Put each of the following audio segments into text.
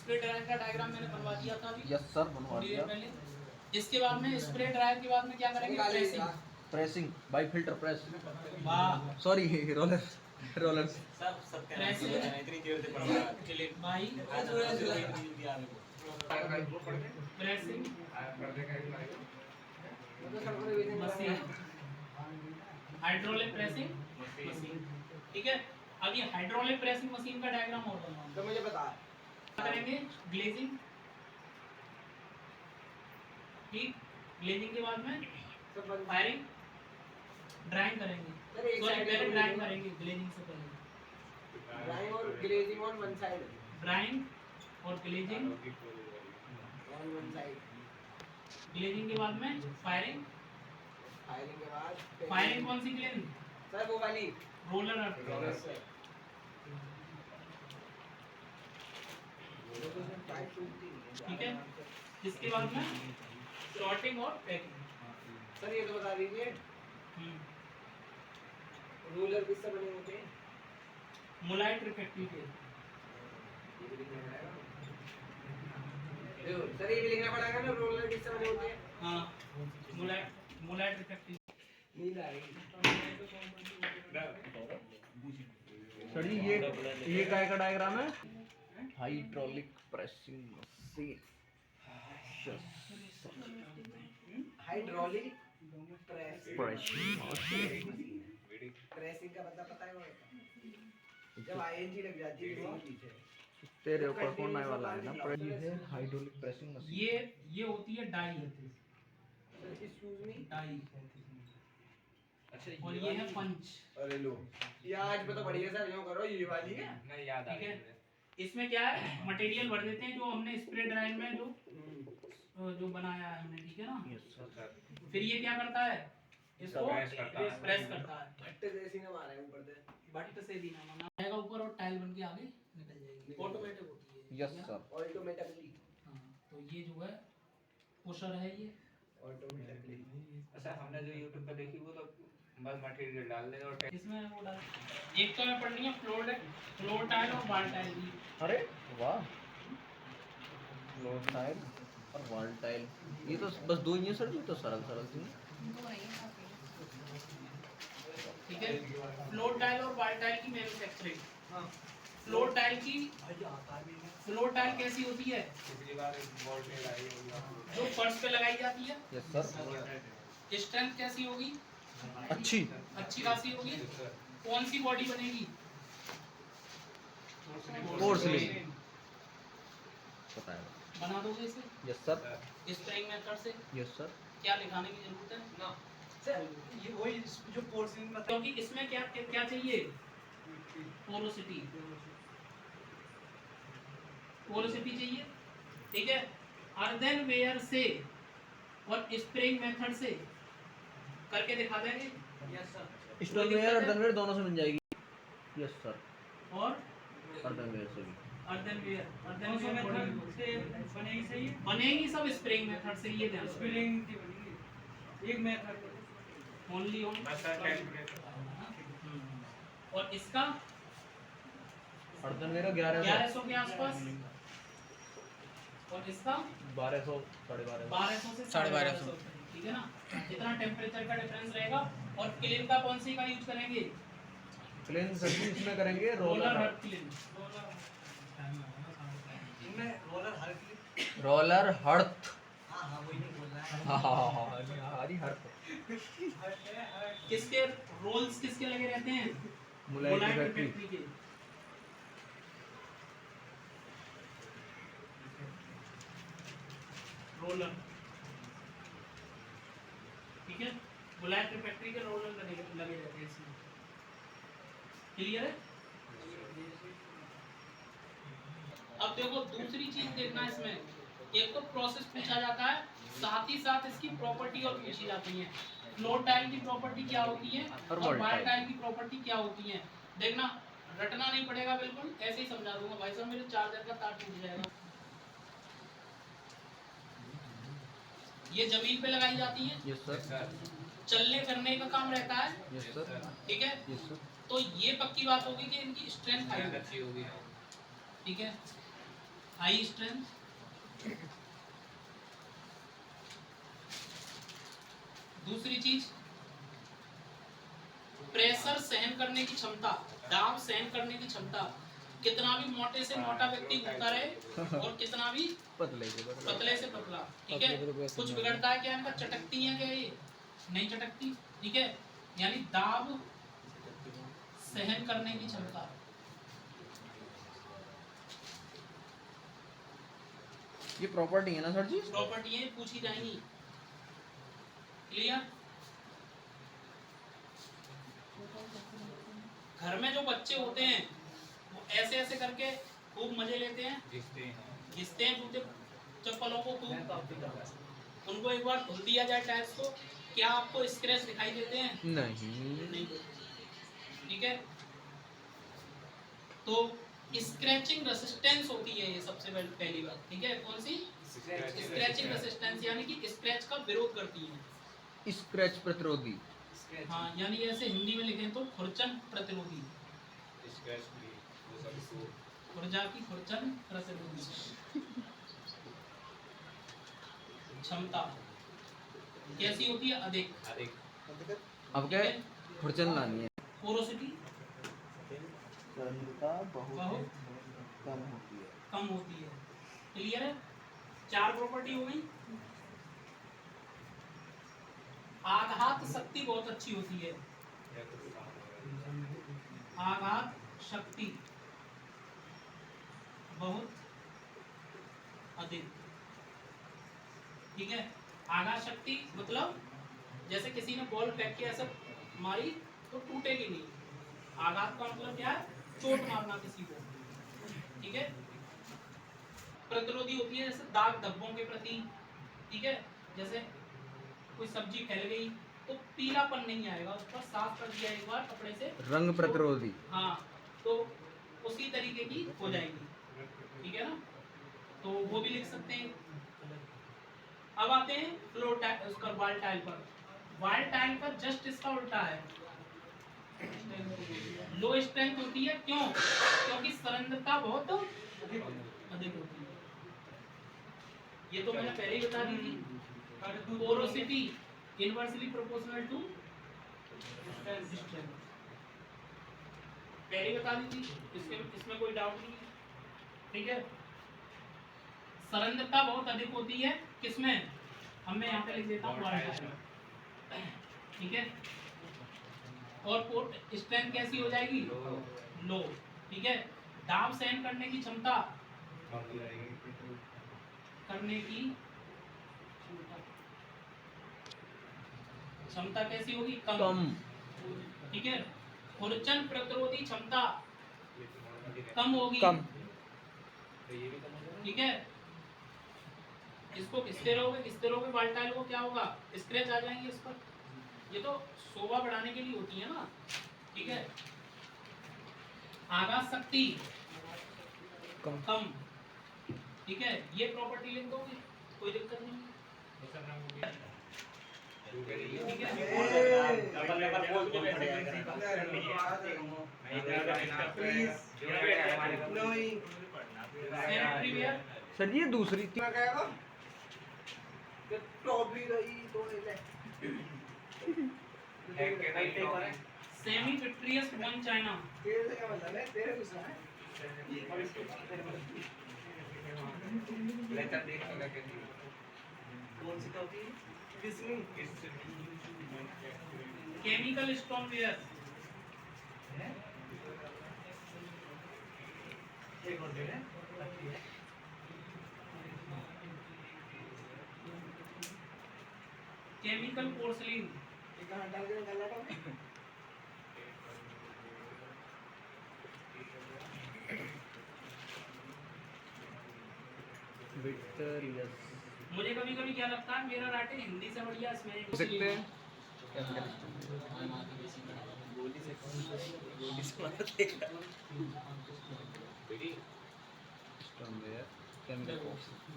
Spray dryer का diagram मैंने बनवा दिया था अभी। यस सर, बनवा थोड़ी देर दिया। पहले। इसके बाद में स्प्रे ड्रायर के बाद में क्या करेंगे? Pressing. Pressing by filter press, वाह, सॉरी रोलर रोलर सब प्रेसिंग इतनी देर से पढ़ा चले भाई। Pressing machine, hydraulic pressing machine. ठीक है, अब ये हाइड्रोलिक प्रेसिंग मशीन का डायग्राम और बनवाऊंगा तो मुझे बता करेंगे। ग्लेजिंग, ठीक, ग्लेजिंग के बाद में फायरिंग, ड्राइंग करेंगे। सॉरी, पहले ड्राइंग करेंगे ग्लेजिंग से पहले। ड्राइंग और glazing on one side, drying और glazing on one side. Glazing के बाद में फायरिंग। फायरिंग के बाद फायरिंग कौन सी ग्लेजिंग? सर वो वाली रोलर। रोलर से। ठीक है, इसके बाद में सॉर्टिंग और पैकिंग। सर ये तो बता दीजिए रोलर किससे बने होते हैं? मोलाइट रिफ्रैक्टिव के। सर ये भी लिखना पड़ेगा ना, रोलर किससे बने होते हैं? हाँ, मोलाइट रिफ्रैक्टिव। नींद आ रही सर ये काय का डायग्राम है? Hydraulic pressing machine. Hydraulic pressing machine. Pressing का मतलब पता है? जब आईएनजी लग जाती है तो पीछे तेरे ऊपर कौन आने वाला है ना? ये है हाइड्रोलिक प्रेसिंग मशीन। ये होती है डाई। Excuse me, die. अच्छा और ये है पंच। अरे लो ये आज पे तो बढ़िया सर यूं करो, ये वाली है नहीं याद आ ठीक है, रही इसमें क्या है, मटेरियल भर देते हैं जो हमने स्प्रे ड्रायर में जो बनाया है हमने। ठीक है ना, फिर ये क्या करता है? इसको प्रेस करता है। भट्टे जैसी ना मारे ऊपर से, बट से भी ना माना जाएगा ऊपर और टाइल बन के आगे निकल जाएगी। ऑटोमेटिक होती है। Yes sir, automatically. हाँ, तो ये जो है पुशर है ये। ऑटोमेटिकली। अच्छा, हमने जो YouTube पे देखी वो तो बस मटेरियल डाल देगा और इसमें वो डाल, एक तो हमें पढ़नी है फ्लोर टाइल और वाल टाइल की। अरे वाह, फ्लोर टाइल और वॉल टाइल, ये तो बस दो ही है सर जी, तो सरल थी। ठीक है, फ्लोर टाइल और वाल टाइल की मैन्युफैक्चरिंग। हाँ, फ्लोर टाइल कैसी होती है? पिछली बार एक बॉल पे आई होगी जो फर्श पे लगाई जाती है। Yes sir. स्ट्रेंथ कैसी होगी? अच्छी खासी होगी। कौन सी बॉडी बनेगी? पोर्सलिन। पता है, बना दोगे इसे? Yes sir. स्प्रिंग मेथड से। Yes sir. क्या लिखाने की जरूरत है ना सर ये वही जो पोर्सिंग में, क्योंकि इसमें क्या क्या चाहिए? पोरोसिटी चाहिए। ठीक है, अर्धनवेयर से और स्प्रिंग मेथड से करके दिखा देंगे। Yes sir. स्टोनवेयर और अर्धनवेयर दोनों से बन जाएगी। Yes sir. और अर्धनवेयर से भी। अर्धनवेयर से बनेगी। सही बनेगी सब स्प्रिंग मेथड से। ये ध्यान स्प्रिंग की बनेगी एक मेथड ओनली ऑन। और इसका अर्धनवेयर 1100 के आसपास, और इसका 1200 1250 से 1250। ठीक है ना, जितना टेम्परेचर का डिफरेंस रहेगा। और क्लीन का कौन सी का यूज करेंगे? क्लीन सर इसमें करेंगे roller hearth clean. Roller hearth. हाँ वही नहीं बोल रहा है। हाँ हरी हर्थ। किसके रोल्स किसके लगे रहते हैं? मोलाइट रिफ्रैक्टिव के। रोलर, ठीक है, मोलाइट रिफ्रैक्टिव के रोलर लगे रहते हैं इसमें। क्लियर है? अब देखो दूसरी चीज देखना इसमें, एक तो प्रोसेस पूछा जाता है, साथ ही साथ इसकी प्रॉपर्टी और पूछी जाती है। फ्लोर टाइल की प्रॉपर्टी क्या होती है और वाल टाइल की प्रॉपर्टी क्या होती है। देखना, रटना नहीं पड़ेगा, बिल्कुल ऐसे ही समझा दूंगा। भाई साहब मेरे चार्जर का तार टूट जाएगा। ये जमीन पे लगाई जाती है। Yes sir. चलने फिरने का काम रहता है। Yes sir. ठीक है, यस सर। तो ये पक्की बात होगी कि इनकी स्ट्रेंथ हाई अच्छी होगी। ठीक है, हाई स्ट्रेंथ, दूसरी चीज प्रेशर सहन करने की क्षमता, दाब सहन करने की क्षमता, कितना भी मोटे से मोटा व्यक्ति घूमता रहे और कितना भी पतले से पतला, ठीक है, कुछ बिगड़ता है क्या इनका, चटकती है क्या ये, नहीं चटकती, ठीक है, यानी दाब सहन करने की क्षमता। ये प्रॉपर्टी है ना सर जी? प्रॉपर्टी है, पूछी जाएंगी। क्लियर? घर में जो बच्चे होते हैं वो ऐसे ऐसे करके खूब मजे लेते हैं, घिसते हैं जूते चप्पलों को खूब, उनको एक बार धुल दिया जाए टायर्स को, क्या आपको स्क्रैच दिखाई देते हैं? नहीं, ठीक है। तो स्क्रैचिंग रेसिस्टेंस होती है ये सबसे पहली बात, ठीक है, कौन सी? स्क्रैचिंग रेसिस्टेंस, यानी कि स्क्रैच का विरोध करती है, स्क्रैच प्रतिरोधी। हाँ, यानी ऐसे हिंदी में लिखें तो खुरचन प्रतिरोधी, खुरजा की खुरचन प्रतिरोधी। क्षमता कैसी होती है? अधिक। अब क्या खुरचन लानी है? पोरोसिटी बहुत कम होती है। क्लियर है? 4 प्रॉपर्टी हो गई। आघात शक्ति बहुत अच्छी होती है, आघात शक्ति बहुत अधिक, ठीक है। आघात शक्ति मतलब जैसे किसी ने बॉल फेंक के ऐसे मारी तो टूटेगी नहीं, आघात का मतलब क्या है? चोट मारना किसी को, ठीक है। प्रतिरोधी होती है जैसे दाग धब्बों के प्रति, ठीक है, जैसे कोई सब्जी फैल गई तो पीलापन नहीं आएगा, उसका साफ कर दिया एक बार कपड़े से, रंग प्रतिरोधी। हाँ, तो उसी तरीके की हो जाएगी, ठीक है ना, तो वो भी लिख सकते हैं। अब आते हैं फ्लोर टाइल, उसका वाल टाइल पर। वाल टाइल पर जस्ट इसका उल्टा है, लो स्ट्रेंथ होती है, क्यों? क्योंकि सरंध्रता बहुत अधिक होती है, ये तो मैंने पहले ही बता दी थी। Porosity inversely proportional to strength, पहले बता दी थी, इसमें कोई डाउट नहीं है, ठीक है। सरंध्रता बहुत अधिक होती है किसमें? हम मैं यहाँ पे लिख देता हूँ वाल टाइल, ठीक है। और स्ट्रेंथ कैसी हो जाएगी? लो, ठीक है। दाब सहन करने की क्षमता, क्षमता कैसी होगी? कम, ठीक है। खुरचन प्रतिरोधी क्षमता कम होगी, ठीक है। इसको घिसते रहोगे बाल टाइल को, क्या होगा? स्क्रैच आ जाएंगे इस पर, ये तो शोभा बढ़ाने के लिए होती है ना, ठीक है। आघात शक्ति कम, ठीक है, ये प्रॉपर्टी लिख दोगे, कोई दिक्कत नहीं, ठीक है। सर ये दूसरी थी। टॉपी रही तो सेमी विट्रियस वन चाइना, तेरे से क्या मतलब है? तेरे कुछ है? कौन सी टॉपी? किसमें? केमिकल स्टोनवेयर, एक और दे रहे हैं। केमिकल पोर्सलिन, कहाँ डाल के निकाला था? मुझे कभी कभी क्या लगता है मेरा राइटिंग हिंदी से बढ़िया इसमें सकते हैं।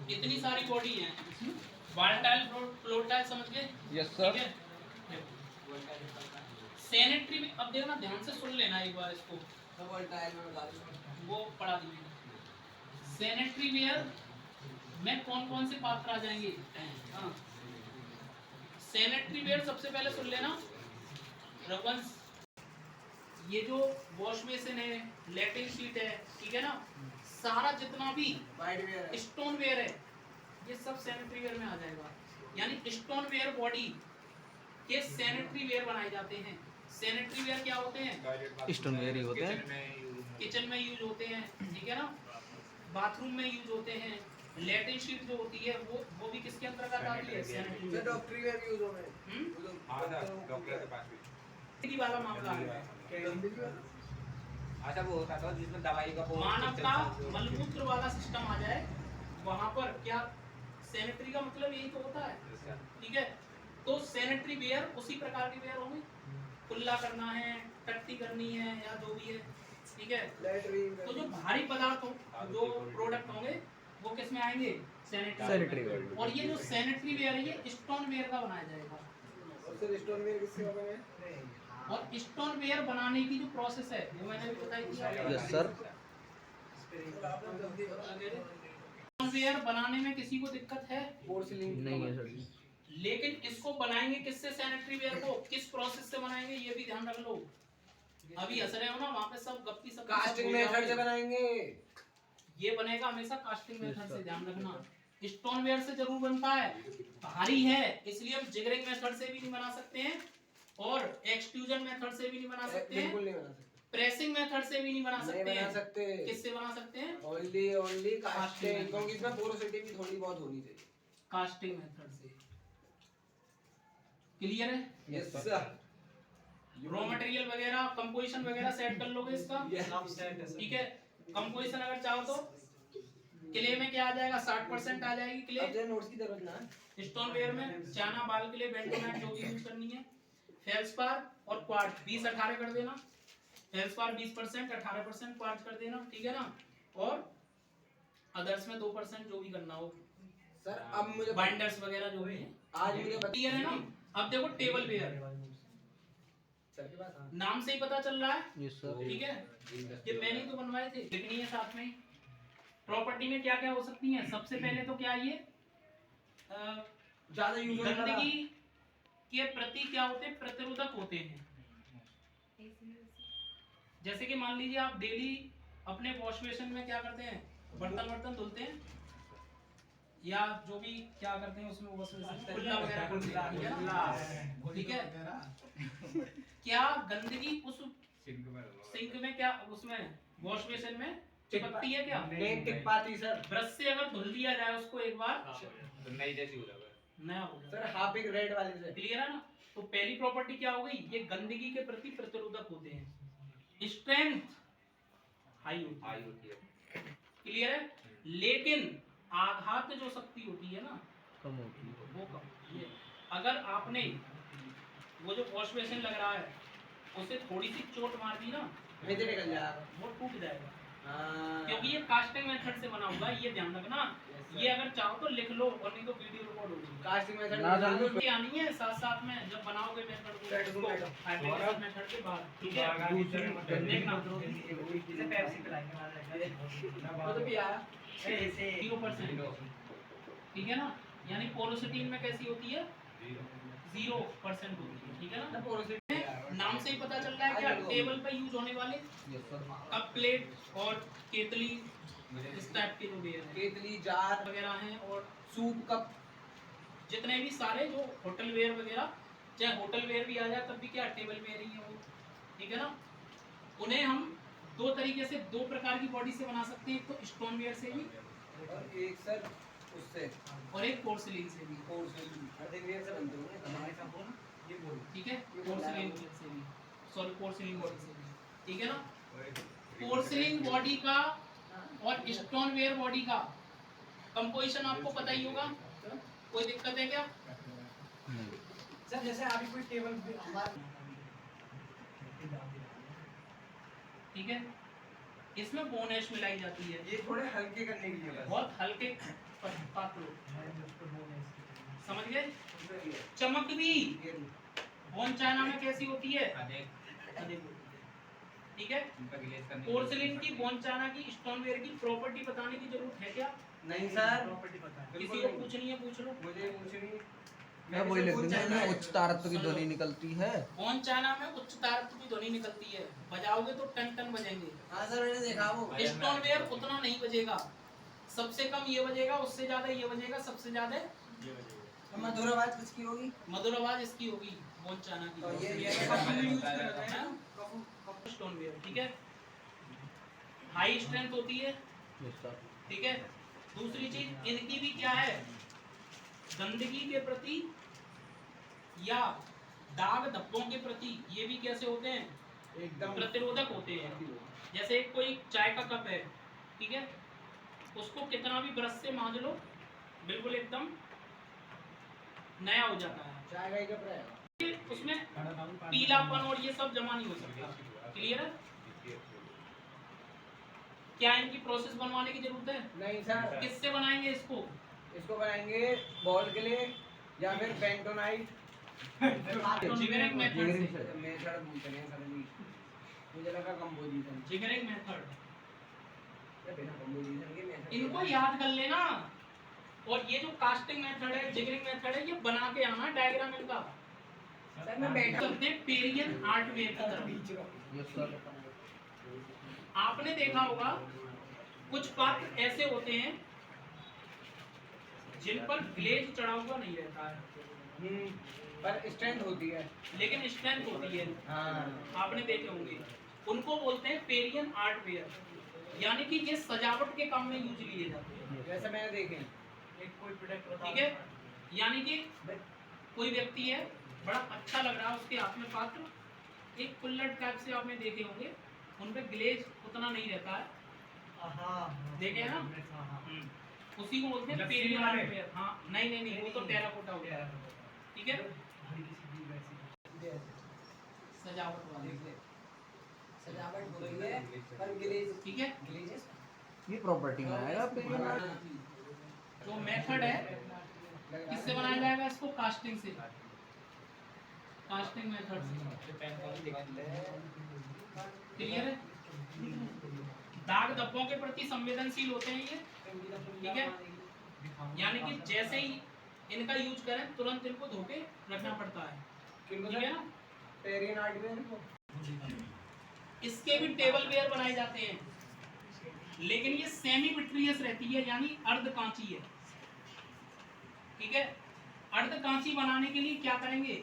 इतनी सारी बॉडी है, वाल्टाइल फ्लोटाइल समझ गए? Yes sir. सैनिटरी में अब देखना, ध्यान से सुन लेना एक बार इसको, डबल टाइल में बता दो। वो पढ़ा दीजिए। सैनिटरी वेयर में कौन कौन से पात्र आ जाएंगे? हाँ, सैनिटरी वेयर सबसे पहले सुन लेना रघुवंश, ये जो वॉश बेसिन है, लैट्रिन शीट है, ठीक है ना, सारा जितना भी वाइट वेयर है। स्टोन वेयर है ये सब सैनिटरी वेयर में आ जाएगा। यानी स्टोन वेयर बॉडी के सैनिटरी वेयर बनाए जाते हैं। सैनिटरी वेयर क्या होते हैं? स्टोन वेयर ही होते हैं। किचन में यूज होते हैं, ठीक है ना, बाथरूम में यूज होते हैं। लैट्रिन शीट जो होती है वो भी किसके अंतर्गत आती है? सैनिटरी जो वेयर। डॉक्टरी वेयर यूज हो रहे ये वाला मामला है। अच्छा वो होता था जिसमें दवाई का वो मानव का मलमूत्र वाला सिस्टम आ जाए वहां पर, क्या सैनिटरी का मतलब यही तो होता है, ठीक है। तो सैनिटरी वेयर उसी प्रकार के वेयर होंगे, कुल्ला करना है, टट्टी करनी है या जो भी है, ठीक है। लैट्रिन तो जो भारी पदार्थ हो, जो प्रोडक्ट होंगे वो किस में आएंगे? Sanitary ware. और ये जो सैनिटरी वेयर है ये स्टोन वेयर का बनाया जाएगा। और सर स्टोन वेयर किससे बने हैं? और स्टोन वेयर बनाने की जो प्रोसेस है वो मैंने भी बताई थी। Yes sir. आपने जल्दी बता दे। स्टोन वेयर बनाने में किसी को दिक्कत है? पोर्सिलीन नहीं है सर जी। लेकिन इसको बनाएंगे किससे? सैनिटरी वेयर को किस प्रोसेस से बनाएंगे ये भी ध्यान रख लो। अभी हंस रहे हो ना, वहाँ पे सब गप्पी सब कास्टिंग मेथड से बनाएंगे। ये बनेगा हमेशा कास्टिंग मेथड से, ध्यान रखना। स्टोन वेयर से जरूर बनता है, भारी है इसलिए हम जिगरिंग मेथड से भी नहीं बना सकते हैं और एक्सट्रूजन मेथड से भी नहीं बना सकते हैं, बिल्कुल नहीं बना सकते। प्रेसिंग मेथड से भी नहीं बना सकते नहीं बना हैं। सकते। किससे बना सकते हैं? Only casting, casting. क्योंकि इसमें पोरोसिटी भी थोड़ी बहुत होनी चाहिए। कास्टिंग मेथड से। क्लियर है? Yes sir. रॉ मटेरियल वगैरह, कंपोजिशन वगैरह सेट कर लोगे इसका, ठीक है। कंपोजिशन अगर चाहो तो क्ले में क्या आ जाएगा? 60% आ जाएगी क्ले। अब नोट्स की जरूरत ना है। स्टोन वेयर में चाना, बाल के लिए बेंटोनाइट जो भी यूज करनी है। फेल्सपार और क्वार्ट्ज 20-18 कर देना। फेल्सपार 20%, 18% क्वार्ट्ज कर देना, ठीक है ना। और अदर्स में 2% जो भी करना हो, सर अब मुझे बाइंडर्स वगैरह जो भी है। आज मुझे क्लियर है ना? अब देखो टेबल वेयर, सर के पास नाम से ही पता चल रहा है, यस सर। ठीक है। ये मैंने तो बनवाए थे, लिखनी है साथ में। प्रॉपर्टी में क्या क्या हो सकती है? सबसे पहले तो क्या ये ज्यादा यूज होने वाला। गंदगी के प्रति क्या होते हैं? प्रतिरोधक होते हैं। जैसे कि मान लीजिए आप डेली अपने वॉश बेसिन में क्या करते हैं? बर्तन धुलते हैं या जो भी क्या करते हैं उसमें वॉश बेसिन में कुल्ला वगैरह करते हैं, ठीक है। क्या गंदगी उस सिंक में, क्या उसमें वॉश बेसिन में चिपकती है क्या? नहीं टिक पाती सर। ब्रश से अगर धुल दिया जाए उसको एक बार, तो नई जैसी हो जाएगा। नया हो जाएगा। सर हाफ एक रेड वाले से। क्लियर है ना? तो पहली प्रॉपर्टी क्या हो गई? ये गंदगी के प्रति प्रतिरोधक होते हैं। स्ट्रेंथ हाई होती है, क्लियर है। लेकिन आघात जो शक्ति होती है ना कम होती है। वो कम होती है। अगर आपने वो जो वॉश बेसिन लग रहा है उसे थोड़ी सी चोट मार दी ना, नीचे निकल जाएगा। वो टूट जाएगा, हाँ। क्योंकि ये कास्टिंग मेथड से बना हुआ है, ये ध्यान रखना। ये अगर चाहो तो लिख लो और नहीं तो वीडियो रिकॉर्ड होगी। कास्टिंग मेथड ना जानू ये आनी है साथ साथ में जब बनाओगे मेथड को, एप्लीकेशन मेथड के बाद, ठीक है। देखना इसे पेप्सी पिलाएंगे वो तो भी आया 0%, ठीक है ना। यानी पोरोसिटी इनमें कैसी होती है? 0% होती है, ठीक है ना। पोरोसिटी नाम से ही पता चल रहा है क्या? टेबल पे यूज होने वाले यस सर। कप, प्लेट और केतली, इस टाइप के जो वेयर है केतली, जार वगैरह हैं, और सूप कप, जितने भी सारे जो होटल वेयर वगैरह, चाहे होटल वेयर भी आ जाए तब भी क्या टेबल वेयर ही है वो, ठीक है ना। उन्हें हम दो तरीके से, दो प्रकार की बॉडी से बना सकते हैं, एक तो स्टोन वेयर से भी और एक सर उससे और एक पोर्सिलीन से भी, पोर्सिलीन अर्थिंग वेयर से बनते होंगे हमारे सब ना ये बोल। ठीक है। पोर्सिलीन से भी, सॉरी पोर्सिलीन बॉडी से भी, ठीक है ना। पोर्सिलीन बॉडी का और स्टोन वेयर बॉडी का कंपोजिशन आपको पता ही होगा, कोई दिक्कत है क्या? सर जैसे अभी कोई टेबल ठीक है। इसमें बोनेश मिलाई जाती है, ये थोड़े हल्के करने के लिए बस। बहुत हल्के पात्र, समझ गए। चमक भी बोन चाइना में कैसी होती है? अधिक होती है। ठीक है। उनका गिलेज करने पोर्सिलिन की, बोनचाइना की, स्टोनवेयर की प्रॉपर्टी बताने की जरूरत है क्या? नहीं सर, किसी को पूछनी है पूछ लो। मुझे पूछनी मैं वही लिख दूंगा ना, उच्च तारत्व की ध्वनि निकलती है। बोनचाइना में उच्च तारत्व की ध्वनि निकलती है, बजाओगे तो टन टन बजेंगे। हाँ सर मैंने देखा वो। स्टोनवेयर उतना नहीं बजेगा, सबसे कम ये बजेगा, उससे ज्यादा ये बजेगा, सबसे ज्यादा तो मधुर आवाज किसकी होगी? मधुर आवाज इसकी होगी, बोनचाइना की। तो ये स्टोनवेयर, ठीक है। हाई स्ट्रेंथ होती है, ठीक है। दूसरी चीज इनकी भी क्या है, गंदगी के प्रति या दाग धब्बों के प्रति ये भी कैसे होते हैं, एकदम प्रतिरोधक होते हैं। जैसे कोई चाय का कप है, ठीक है, उसको कितना भी ब्रश से मांज लो, बिल्कुल एकदम नया हो जाता है। चाय का ही कप रहेगा। उसमें पीलापन और ये सब जमा नहीं हो सकता। क्लियर है? क्या इनकी प्रोसेस बनवाने की जरूरत है? नहीं सर, किससे बनाएंगे इसको? इसको बनाएंगे बॉल के लिए या फिर पेंटोनाइट जिगरिंग मेथड से। मेथड बोलते हैं सर जी, मुझे लगा कंपोजिशन। जिगरिंग मेथड, या बिना कंपोजिशन के मेथड इनको याद कर लेना। और ये जो कास्टिंग मेथड है, जिगरिंग मेथड है, ये बना के आना डायग्राम इनका। सर मैं बैठा चलते पेरियन हार्डवेयर की तरफ। Yes sir. आपने देखा होगा कुछ पात्र ऐसे होते हैं जिन पर ग्लेज चढ़ा हुआ नहीं रहता है, पर स्ट्रेंथ होती है। लेकिन स्ट्रेंथ होती है। हाँ आपने देखे होंगे, उनको बोलते हैं पेरियन आर्टवेयर, यानी कि ये सजावट के काम में यूज लिए जाते हैं। जैसे मैंने देखे ठीक है, यानी कि कोई व्यक्ति है, बड़ा अच्छा लग रहा है उसके हाथ में पात्र, एक कुल्लड़ टाइप से आपने देखे होंगे, उनपे ग्लेज उतना नहीं रहता है, देखे हैं ना? उसी को बोलते हैं पेरियन आर्टवेयर। हाँ, नहीं वो तो टेराकोटा हो गया, ठीक है। सजावट वाले, सजावट हो रही है पर ग्लेज, ठीक है। ग्लेजेस ये प्रॉपर्टी में आएगा जो मेथड है किससे बनाया जाएगा इसको? कास्टिंग से, कास्टिंग मेथड से। क्लियर है? दाग धब्बों के प्रति संवेदनशील होते हैं ये, ठीक है। यानी कि जैसे ही इनका यूज करें तुरंत इनको धो के रखना पड़ता है, ठीक है ना। पेरियन आर्टवेयर को इसके भी टेबल वेयर बनाए जाते हैं, लेकिन ये सेमी विट्रियस रहती है, यानी अर्ध कांची है, ठीक है। अर्ध कांची बनाने के लिए क्या करेंगे?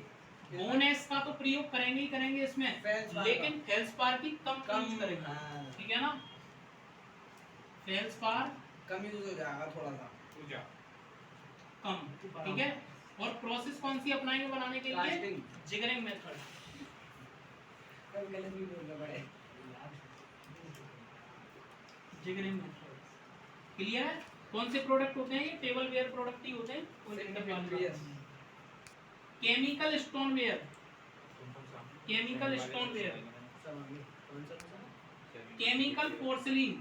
बोनेस का तो प्रयोग करेंगे ही करेंगे इसमें, लेकिन फेल्सपार की कम यूज करेंगे, ठीक है ना। फेल्सपार कम यूज हो जाएगा थोड़ा सा कम, ठीक है। और प्रोसेस कौन सी अपनाएंगे बनाने के लिए? कास्टिंग। जिगरिंग मेथड। कभी गलत भी बोलना पड़े। जिगरिंग मेथड। क्लियर है? कौन से प्रोडक्ट होते हैं ये? टेबल वेयर प्रोडक्ट ही होते हैं। Chemical stoneware, chemical stoneware, chemical porcelain,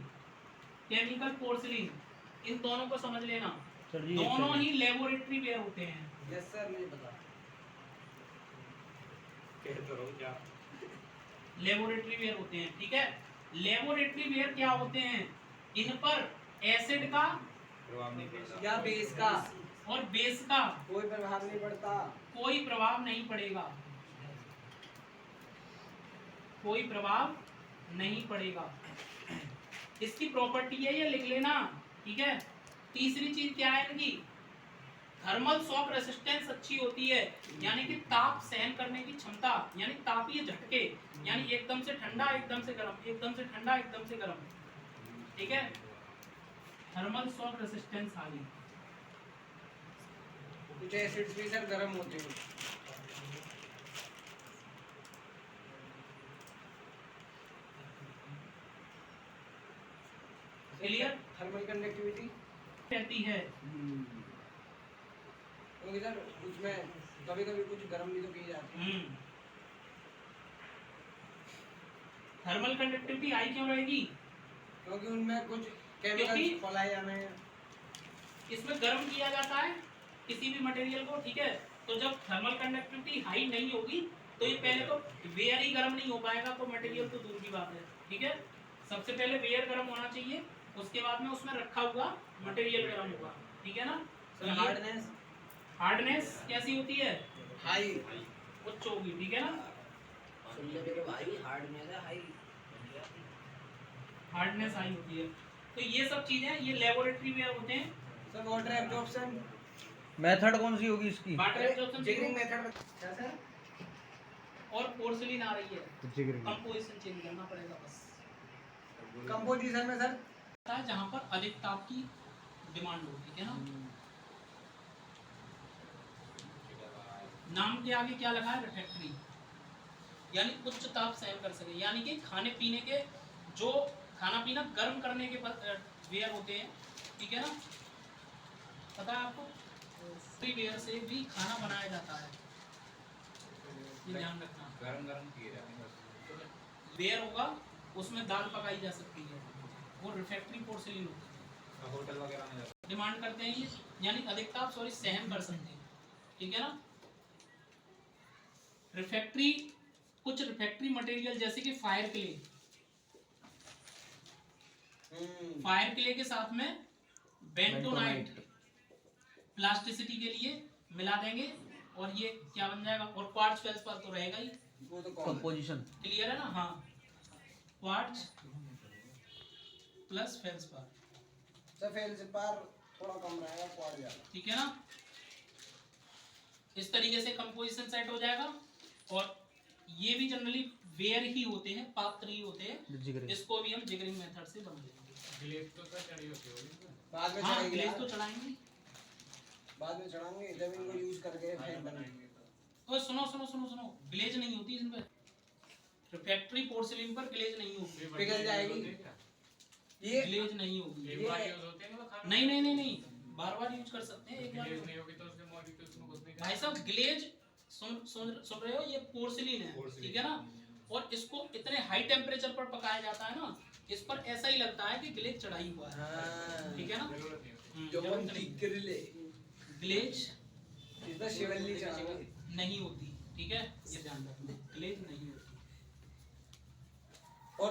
chemical porcelain, इन दोनों को समझ लेना। दोनों ही लेबोरेटरी वेयर होते हैं। यस सर, मुझे पता। लेबोरेटरी वेयर होते हैं, ठीक है। लेबोरेटरी वेयर क्या होते हैं? इन पर एसिड का या बेस का और बेस का कोई प्रभाव नहीं पड़ता। कोई प्रभाव नहीं पड़ेगा, कोई प्रभाव नहीं पड़ेगा। इसकी प्रॉपर्टी है, ये लिख लेना, ठीक है। तीसरी चीज क्या है इनकी? थर्मल शॉक रेसिस्टेंस अच्छी होती है, यानी कि ताप सहन करने की क्षमता, यानी तापीय झटके, यानी एकदम से ठंडा एकदम से गर्म, एकदम से ठंडा एकदम से गर्म, ठीक है। थर्मल शॉक रेसिस्टेंस आ गई। कुछ एसिड्स भी सर गर्म होते हैं। क्लियर? थर्मल कंडक्टिविटी रहती है, क्योंकि सर उसमें कभी कभी कुछ गर्म भी तो की जाती है। थर्मल कंडक्टिविटी हाई क्यों रहेगी? क्योंकि उनमें कुछ केमिकल्स फैलाए जाने हैं। इसमें गर्म किया जाता है किसी भी मटेरियल को, ठीक है। तो जब थर्मल कंडक्टिविटी हाई नहीं होगी तो ये पहले तो वेयर ही गर्म नहीं हो पाएगा तो मटेरियल तो दूर की बात है, ठीक है। सबसे पहले वेयर गर्म होना चाहिए, उसके बाद में उसमें रखा हुआ मटेरियल गर्म होगा, ठीक है ना। सर हार्डनेस हार्डनेस कैसी होती है, हाई उच्च होगी, ठीक है ना। सुन ले मेरे भाई, हार्डनेस है हाई। हार्डनेस हाई होती है। तो ये सब चीजें ये लेबोरेटरी वेयर होते हैं। सर वाटर एब्जॉर्प्शन मेथड कौन सी होगी इसकी? वाटर एब्जॉर्प्शन जिगरिंग मेथड क्या सर? और पोर्सिलिन आ रही है, जिगरिंग कंपोजिशन चेंज करना पड़ेगा बस। कंपोजिशन में सर जहाँ पर अधिक ताप की डिमांड होती है ना। नाम के आगे क्या लगा है, रिफ्रैक्टरी, यानी उच्च ताप सहन कर सके, यानी कि खाने पीने के जो खाना पीना गर्म करने के वेयर होते हैं, ठीक है ना। पता है आपको, वेयर से भी खाना बनाया जाता है, ये ध्यान रखना। गरम गरम किए जाते हैं। वेयर होगा उसमें दाल पकाई जा सकती है, वो रिफ्रैक्टरी पोर्सिलिन होती है। होटल वगैरह में डिमांड करते हैं ये, यानी अधिक ताप सहन कर सकते हैं, ठीक है ना। रिफ्रैक्टरी, कुछ रिफ्रैक्टरी मटेरियल जैसे कि फायर क्ले, फायर क्ले के साथ में बेंटोनाइट प्लास्टिसिटी के लिए मिला देंगे और ये क्या बन जाएगा। और क्वार्ट्ज फेल्सपार तो रहेगा ही, वो तो कंपोजिशन क्लियर है ना। हाँ, quartz plus feldspar, sir feldspar थोड़ा कम रहेगा, क्वार्ट्ज ज्यादा, ठीक है ना। इस तरीके से कंपोजिशन सेट हो जाएगा। और ये भी जनरली वेयर ही होते हैं, पात्र ही होते हैं। इसको भी हम जिगरिंग मेथड से बना लेंगे। ग्लेज तो सर चढ़ी होती होगी। बाद में हाँ, चढ़ाएंगे ग्लेज ना? तो चढ़ाएंगे। बाद में चढ़ाएंगे जब इनको यूज करके फिर बनाएंगे। और सुनो सुनो सुनो सुनो, ग्लेज नहीं होती इसमें, रिफ्रैक्टरी पोर्सिलिन पर ग्लेज नहीं होगी, पिघल जाएगी ये। ग्लेज नहीं होगी। एक बार यूज होते हैं ना खाना। नहीं नहीं नहीं नहीं, बार बार यूज कर सकते हैं, एक बार ग्लेज नहीं होगी तो उसके मॉलिक्यूल्स में कुछ नहीं भाई साहब ग्लेज सुन रहे हो, ये पोर्सिलिन है, ठीक है ना। और इसको इतने हाई टेम्परेचर पर पकाया जाता है ना, इस पर ऐसा ही लगता है कि ग्लेज चढ़ाई हुआ है, हाँ। ठीक है ना। जरूरत नहीं होती। जरूरत नहीं। ग्लेज इसमें शिवल्ली चढ़ाएंगे। नहीं होती, ठीक है, ये ध्यान रखना, ग्लेज नहीं होती। और